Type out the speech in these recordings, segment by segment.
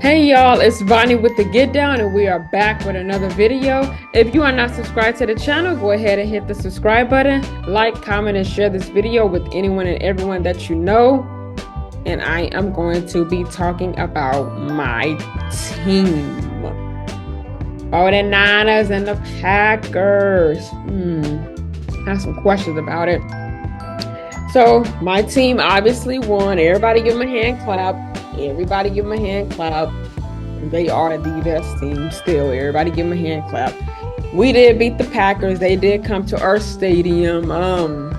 Hey y'all, it's Vonnie with the Get Down, and we are back with another video. If you are not subscribed to the channel, go ahead and hit the subscribe button, like, comment, and share this video with anyone and everyone that you know. And I am going to be talking about my team. Oh, the Niners and the Packers. I have some questions about it. So my team obviously won. Everybody give them a hand clap. Everybody give them a hand clap. They are the best team still. Everybody give them a hand clap. We did beat the Packers. They did come to our stadium. That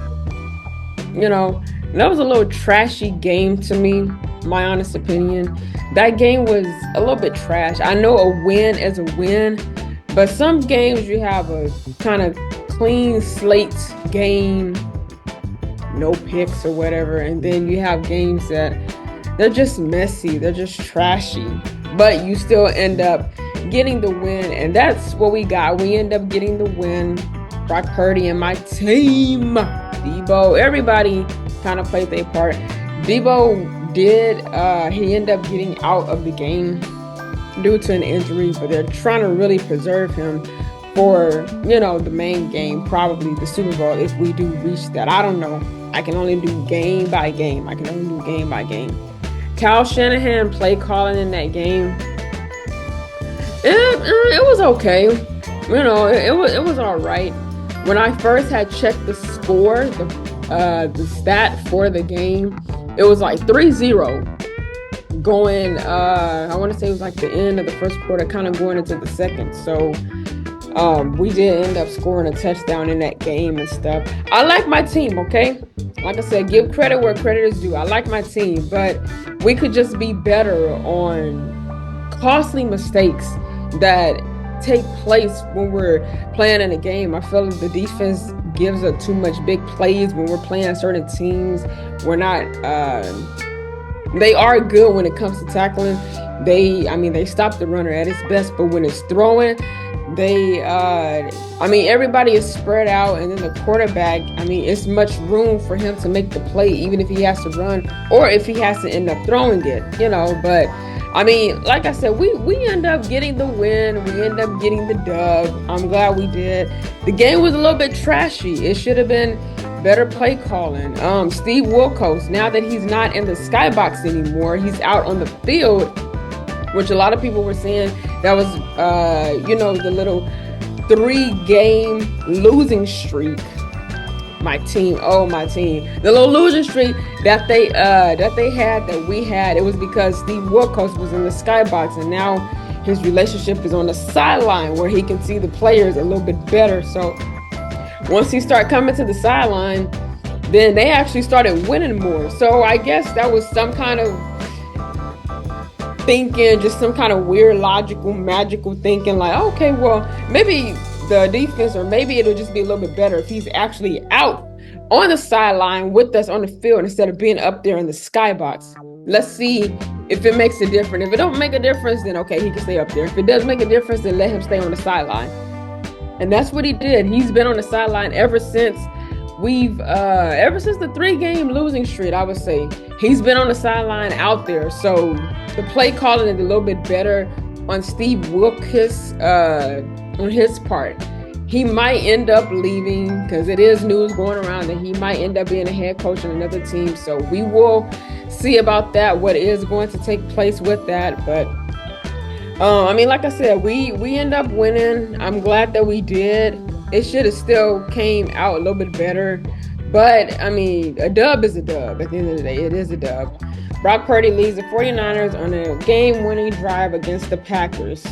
was a little trashy game to me, my honest opinion. That game was a little bit trash. I know a win is a win, but some games you have a kind of clean slate game, no picks or whatever, and then you have games that they're just messy, they're just trashy, but you still end up getting the win, and that's what we got. We end up getting the win. Brock Purdy and my team, Debo, everybody kind of played their part. Debo did, he ended up getting out of the game due to an injury, but they're trying to really preserve him for, the main game, probably the Super Bowl, if we do reach that. I don't know. I can only do game by game. Kyle Shanahan play calling in that game. It was okay. It was all right. When I first had checked the score, the stat for the game, it was like 3-0 going. I want to say it was like the end of the first quarter, kind of going into the second. So we did end up scoring a touchdown in that game and stuff. I like my team, okay? Like I said, give credit where credit is due. I like my team, but we could just be better on costly mistakes that take place when we're playing in a game. I feel like the defense gives up too much big plays when we're playing certain teams. We're not, they are good when it comes to tackling. They stop the runner at its best, but when it's throwing, everybody is spread out, and then the quarterback, it's much room for him to make the play, even if he has to run or if he has to end up throwing it, but like I said, we end up getting the win. We end up getting the dub. I'm glad we did. The game was a little bit trashy. It should have been better play calling. Steve Wilkos, now that he's not in the skybox anymore, he's out on the field, which a lot of people were saying that was, the little 3-game losing streak. My team, the little losing streak that they had, that we had, it was because Steve Wilkos was in the skybox, and now his relationship is on the sideline where he can see the players a little bit better. So once he started coming to the sideline, then they actually started winning more. So I guess that was some kind of thinking, just some kind of weird, logical, magical thinking, like, okay, well, maybe the defense, or maybe it'll just be a little bit better if he's actually out on the sideline with us on the field instead of being up there in the skybox. Let's see if it makes a difference. If it don't make a difference, then okay, he can stay up there. If it does make a difference, then let him stay on the sideline. And that's what he did. He's been on the sideline ever since the 3-game losing streak, I would say. He's been on the sideline out there. So the play calling is a little bit better on Steve Wilkos, on his part. He might end up leaving, because it is news going around that he might end up being a head coach in another team. So we will see about that, what is going to take place with that. But like I said, we end up winning. I'm glad that we did. It should have still came out a little bit better, but a dub is a dub. At the end of the day, it is a dub. Brock Purdy leads the 49ers on a game-winning drive against the Packers.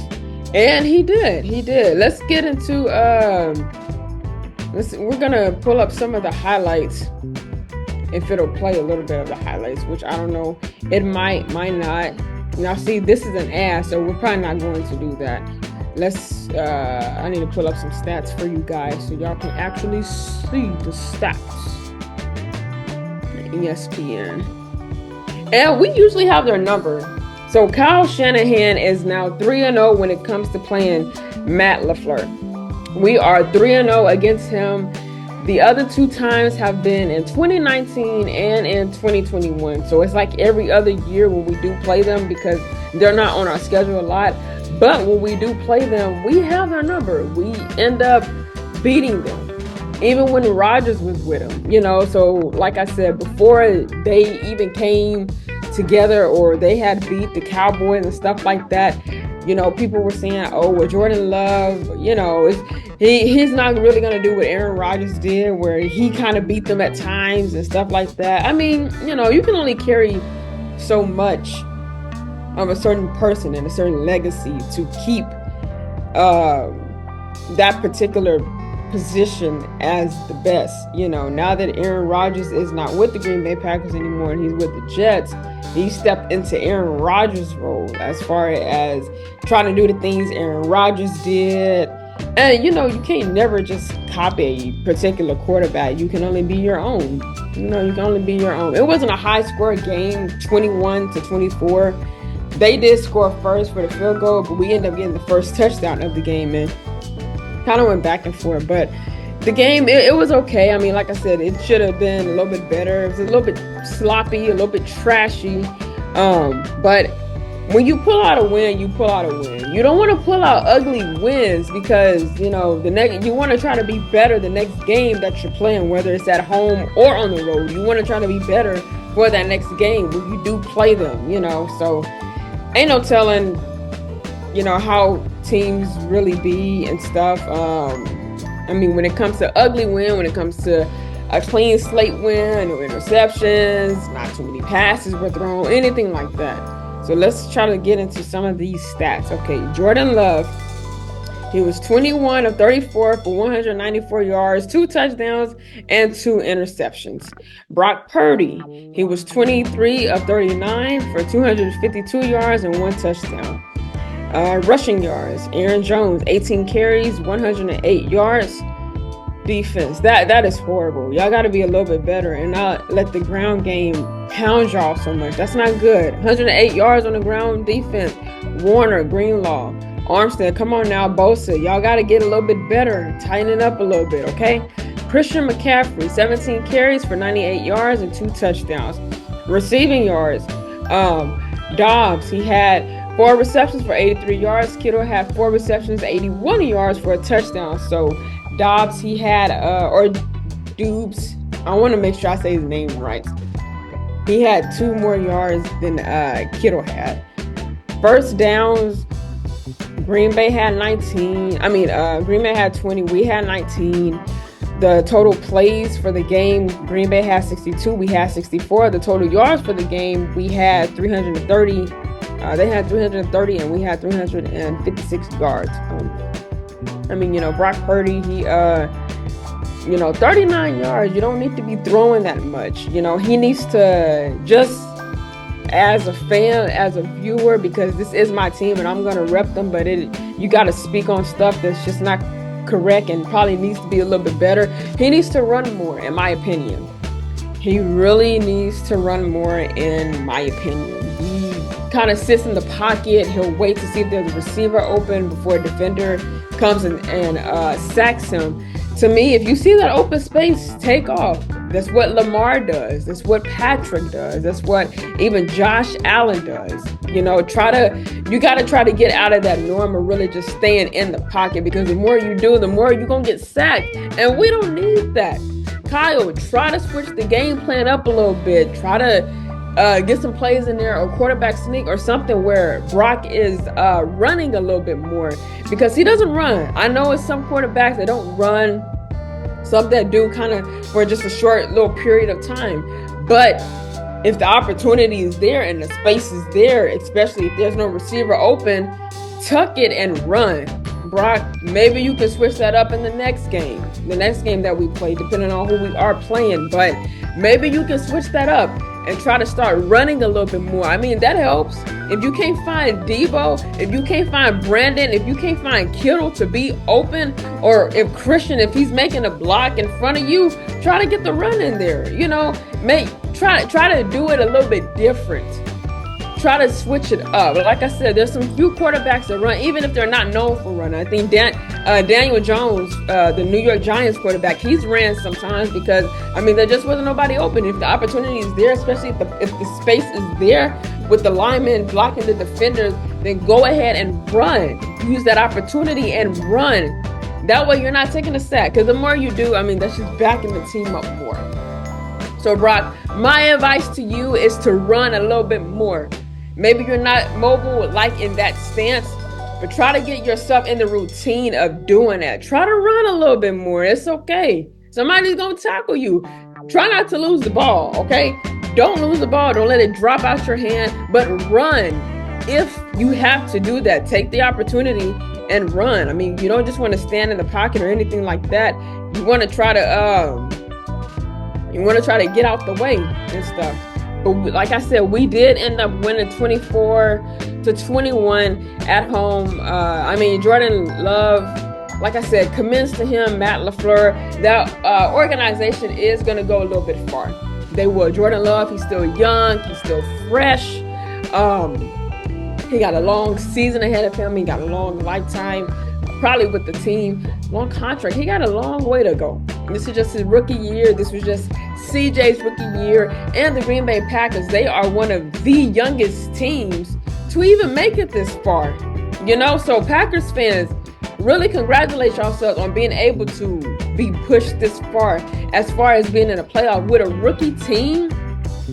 And he did. Let's get into, we're going to pull up some of the highlights, if it'll play a little bit of the highlights, which I don't know. It might not. Now, see, this is an ad, so we're probably not going to do that. I need to pull up some stats for you guys so y'all can actually see the stats. ESPN. And we usually have their number. So Kyle Shanahan is now 3-0 when it comes to playing Matt LaFleur. We are 3-0 against him. The other two times have been in 2019 and in 2021. So it's like every other year when we do play them, because they're not on our schedule a lot. But when we do play them, we have their number. We end up beating them, even when Rodgers was with them, you know. So like I said, before they even came together or they had beat the Cowboys and stuff like that, you know, people were saying, oh, well, Jordan Love, you know, he's not really going to do what Aaron Rodgers did, where he kind of beat them at times and stuff like that. I mean, you know, you can only carry so much of a certain person and a certain legacy to keep that particular position as the best. You know, now that Aaron Rodgers is not with the Green Bay Packers anymore and he's with the Jets, he stepped into Aaron Rodgers' role as far as trying to do the things Aaron Rodgers did. And, you know, you can't never just copy a particular quarterback. You can only be your own. You know, you can only be your own. It wasn't a high-score game, 21-24. They did score first for the field goal, but we ended up getting the first touchdown of the game, and kind of went back and forth. But the game, it was okay. I mean, like I said, it should have been a little bit better. It was a little bit sloppy, a little bit trashy. But when you pull out a win, you pull out a win. You don't want to pull out ugly wins, because, you know, you want to try to be better the next game that you're playing, whether it's at home or on the road. You want to try to be better for that next game when you do play them, you know. So ain't no telling, you know, how teams really be and stuff. I mean, when it comes to ugly win, when it comes to a clean slate win, no interceptions, not too many passes were thrown, anything like that. So let's try to get into some of these stats. Okay, Jordan Love, he was 21 of 34 for 194 yards, 2 touchdowns, and 2 interceptions. Brock Purdy, he was 23 of 39 for 252 yards and 1 touchdown. Rushing yards, Aaron Jones, 18 carries, 108 yards. Defense, that is horrible. Y'all got to be a little bit better and not let the ground game pound y'all so much. That's not good. 108 yards on the ground defense. Warner, Greenlaw, Armstead, come on now, Bosa. Y'all got to get a little bit better. Tighten it up a little bit, okay? Christian McCaffrey, 17 carries for 98 yards and 2 touchdowns. Receiving yards, Dobbs, he had 4 receptions for 83 yards. Kittle had 4 receptions, 81 yards for a touchdown. So Dobbs, he had, or Doobs, I want to make sure I say his name right. He had 2 more yards than Kittle had. First downs, Green Bay had 19. Green Bay had 20. We had 19. The total plays for the game, Green Bay had 62. We had 64. The total yards for the game, we had 330. They had 330 and we had 356 yards. Brock Purdy, he, 39 yards. You don't need to be throwing that much. He needs to just, as a fan, as a viewer, because this is my team and I'm going to rep them, but you got to speak on stuff that's just not correct and probably needs to be a little bit better. He needs to run more, in my opinion. He really needs to run more, in my opinion. He kind of sits in the pocket. He'll wait to see if there's a receiver open before a defender comes and sacks him. To me, if you see that open space, take off. That's what Lamar does. That's what Patrick does. That's what even Josh Allen does. You got to try to get out of that norm of really just staying in the pocket, because the more you do, the more you're going to get sacked. And we don't need that. Kyle, try to switch the game plan up a little bit. Try to get some plays in there, or quarterback sneak or something where Brock is running a little bit more, because he doesn't run. I know it's some quarterbacks that don't run, some that do kind of for just a short little period of time. But if the opportunity is there and the space is there, especially if there's no receiver open, tuck it and run. Brock, maybe you can switch that up in the next game that we play, depending on who we are playing. But maybe you can switch that up and try to start running a little bit more. I mean, that helps. If you can't find Debo, if you can't find Brandon, if you can't find Kittle to be open, or if Christian, if he's making a block in front of you, try to get the run in there. Try to do it a little bit different. Try to switch it up. Like I said, there's some few quarterbacks that run, even if they're not known for running. I think Daniel Jones, the New York Giants quarterback, he's ran sometimes because, I mean, there just wasn't nobody open. If the opportunity is there, especially if the space is there with the linemen blocking the defenders, then go ahead and run. Use that opportunity and run. That way you're not taking a sack, because the more you do, I mean, that's just backing the team up more. So, Brock, my advice to you is to run a little bit more. Maybe you're not mobile like in that stance, but try to get yourself in the routine of doing that. Try to run a little bit more. It's okay. Somebody's going to tackle you. Try not to lose the ball, okay? Don't lose the ball. Don't let it drop out your hand, but run. If you have to do that, take the opportunity and run. I mean, you don't just want to stand in the pocket or anything like that. You want to try to get out the way and stuff. But like I said, we did end up winning 24-21 at home. I mean, Jordan Love, like I said, commends to him, Matt LaFleur. That organization is going to go a little bit far. They will. Jordan Love, he's still young. He's still fresh. He got a long season ahead of him. He got a long lifetime, probably with the team, long contract. He got a long way to go. This is just his rookie year. This was just CJ's rookie year. And the Green Bay Packers, they are one of the youngest teams to even make it this far. You know, so Packers fans, really congratulate yourselves on being able to be pushed this far as being in a playoff with a rookie team,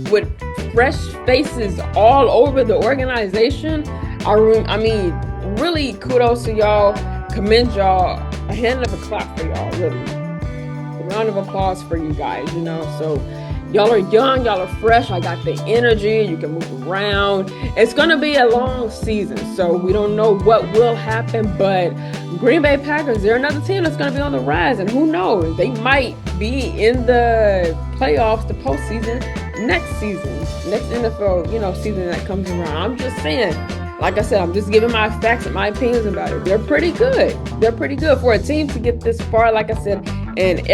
with fresh faces all over the organization. I mean, really kudos to y'all. Commend y'all. A hand of a clap for y'all, really. A round of applause for you guys, you know. So y'all are young, y'all are fresh. I got the energy. You can move around. It's going to be a long season, so we don't know what will happen, but Green Bay Packers, they're another team that's going to be on the rise, and who knows? They might be in the playoffs, the postseason, next season, next NFL, season that comes around. I'm just saying, like I said, I'm just giving my facts and my opinions about it. They're pretty good. They're pretty good for a team to get this far, like I said, and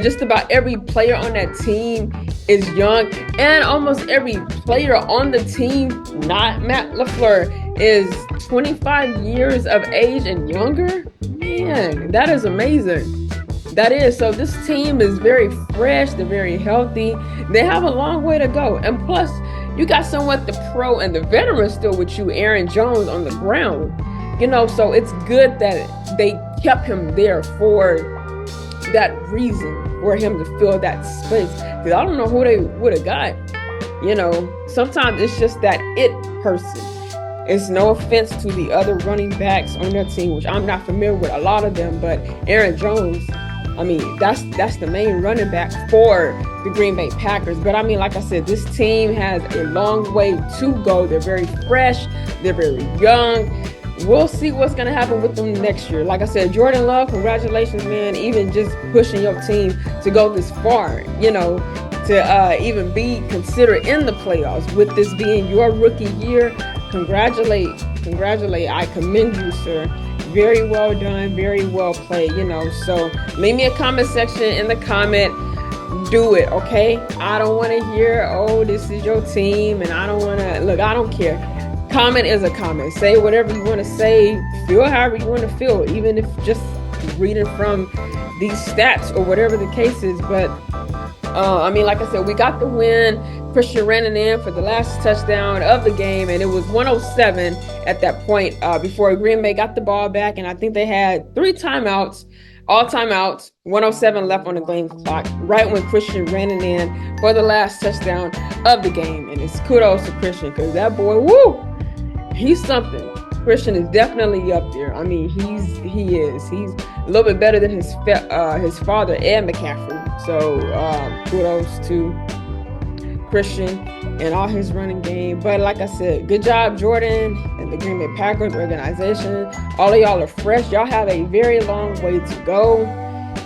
just about every player on that team is young, and almost every player on the team, not Matt LaFleur, is 25 years of age and younger. Man, that is amazing. That is. So this team is very fresh. They're very healthy. They have a long way to go. And plus, you got somewhat the pro and the veteran still with you, Aaron Jones, on the ground. So it's good that they kept him there for that reason, for him to fill that space. Because I don't know who they would have got. Sometimes it's just that it person. It's no offense to the other running backs on their team, which I'm not familiar with a lot of them, but Aaron Jones, I mean, that's the main running back for the Green Bay Packers. But I mean, like I said, this team has a long way to go. They're very fresh. They're very young. We'll see what's going to happen with them next year. Like I said, Jordan Love, congratulations, man. Even just pushing your team to go this far, to even be considered in the playoffs with this being your rookie year. Congratulate. I commend you, sir. Very well done. Very well played, So leave me a comment section in the comment. Do it, okay? I don't want to hear, oh, this is your team, and I don't want to, look, I don't care. Comment is a comment. Say whatever you want to say. Feel however you want to feel, even if just reading from these stats or whatever the case is. But, like I said, we got the win. Christian ran it in for the last touchdown of the game, and it was 107 at that point before Green Bay got the ball back, and I think they had all timeouts, 107 left on the game clock, right when Christian ran it in for the last touchdown of the game. And it's kudos to Christian, because that boy, he's something. Christian is definitely up there. I mean, he's a little bit better than his father, Ed McCaffrey. So kudos to Christian and all his running game. But like I said, good job, Jordan and the Green Bay Packers organization. All of y'all are fresh. Y'all have a very long way to go,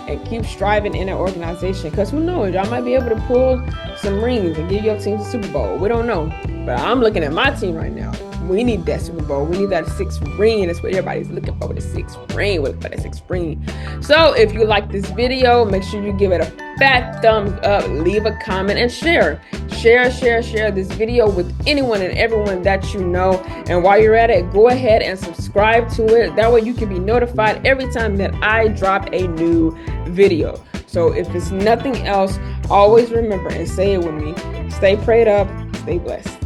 and keep striving in that organization, because who knows, y'all might be able to pull some rings and give your team the Super Bowl. We don't know. But I'm looking at my team right now. We need that Super Bowl. We need that sixth ring. That's what everybody's looking for, the sixth ring. We're looking for that sixth ring. So if you like this video, make sure you give it a fat thumbs up, leave a comment, and share this video with anyone and everyone that you know. And while you're at it, go ahead and subscribe to it. That way you can be notified every time that I drop a new video. So if it's nothing else, always remember and say it with me: stay prayed up, stay blessed.